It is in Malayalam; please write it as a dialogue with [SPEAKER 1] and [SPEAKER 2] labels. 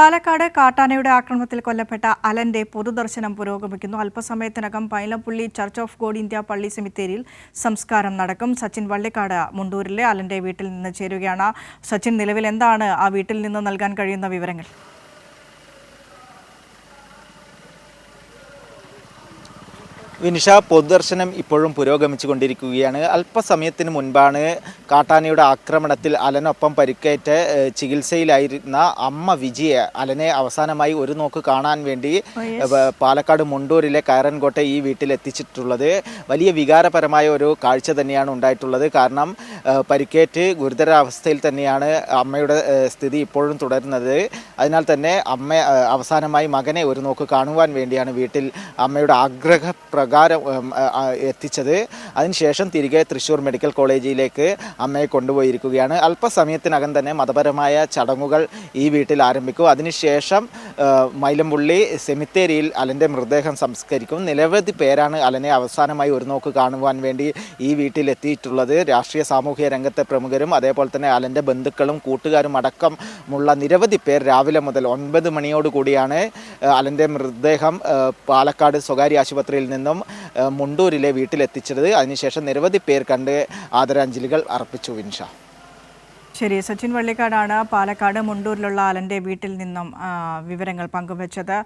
[SPEAKER 1] പാലക്കാട് കാട്ടാനയുടെ ആക്രമണത്തിൽ കൊല്ലപ്പെട്ട അലന്റെ പൊതുദർശനം പുരോഗമിക്കുന്നു. അല്പസമയത്തിനകം പൈലപ്പള്ളി ചർച്ച് ഓഫ് ഗോഡ് ഇന്ത്യ പള്ളി സെമിത്തേരിയിൽ സംസ്കാരം നടക്കും. സച്ചിൻ വള്ളിക്കാട് മുണ്ടൂരിലെ അലന്റെ വീട്ടിൽ നിന്ന് ചേരുകയാണ്. സച്ചിൻ, നിലവിൽ എന്താണ് ആ വീട്ടിൽ നിന്ന് നൽകാൻ കഴിയുന്ന വിവരങ്ങൾ?
[SPEAKER 2] വിനിഷ, പൊതുദർശനം ഇപ്പോഴും പുരോഗമിച്ചുകൊണ്ടിരിക്കുകയാണ്. അല്പസമയത്തിന് മുൻപാണ് കാട്ടാനയുടെ ആക്രമണത്തിൽ അലനൊപ്പം പരിക്കേറ്റ് ചികിത്സയിലായിരുന്ന അമ്മ വിജയ അലനെ അവസാനമായി ഒരു നോക്ക് കാണാൻ വേണ്ടി പാലക്കാട് മുണ്ടൂരിലെ കയറൻകോട്ട ഈ വീട്ടിൽ എത്തിച്ചിട്ടുള്ളത്. വലിയ വികാരപരമായ ഒരു കാഴ്ച തന്നെയാണ് ഉണ്ടായിട്ടുള്ളത്. കാരണം പരിക്കേറ്റ് ഗുരുതരാവസ്ഥയിൽ തന്നെയാണ് അമ്മയുടെ സ്ഥിതി ഇപ്പോഴും തുടരുന്നത്. അതിനാൽ തന്നെ അമ്മ അവസാനമായി മകനെ ഒരു നോക്ക് കാണുവാൻ വേണ്ടിയാണ് വീട്ടിൽ അമ്മയുടെ ആഗ്രഹപ്രകാരം എത്തിച്ചത്. അതിനുശേഷം തിരികെ തൃശ്ശൂർ മെഡിക്കൽ കോളേജിലേക്ക് അമ്മയെ കൊണ്ടുപോയിരിക്കുകയാണ്. അല്പസമയത്തിനകം തന്നെ മതപരമായ ചടങ്ങുകൾ ഈ വീട്ടിൽ ആരംഭിക്കും. അതിനുശേഷം മൈലമ്പുള്ളി സെമിത്തേരിയിൽ അലൻ്റെ മൃതദേഹം സംസ്കരിക്കും. നിരവധി പേരാണ് അലനെ അവസാനമായി ഒരു നോക്ക് കാണുവാൻ വേണ്ടി ഈ വീട്ടിൽ എത്തിയിട്ടുള്ളത്. രാഷ്ട്രീയ സാമൂഹിക രംഗത്തെ പ്രമുഖരും അതേപോലെ തന്നെ അലൻ്റെ ബന്ധുക്കളും കൂട്ടുകാരും അടക്കമുള്ള നിരവധി പേർ രാവിലെ മുതൽ 9 മണിയോടുകൂടിയാണ് അലൻ്റെ മൃതദേഹം പാലക്കാട് സ്വകാര്യ ആശുപത്രിയിൽ നിന്നും മുണ്ടൂരിലെ വീട്ടിലെത്തിച്ചത്. അതിനുശേഷം നിരവധി പേർ കണ്ട് ആദരാഞ്ജലികൾ അർപ്പിച്ചു. വിൻഷ.
[SPEAKER 1] ശരി, സച്ചിൻ വള്ളിക്കാടാണ് പാലക്കാട് മുണ്ടൂരിലുള്ള അലന്റെ വീട്ടിൽ നിന്നും വിവരങ്ങൾ പങ്കുവച്ചത്.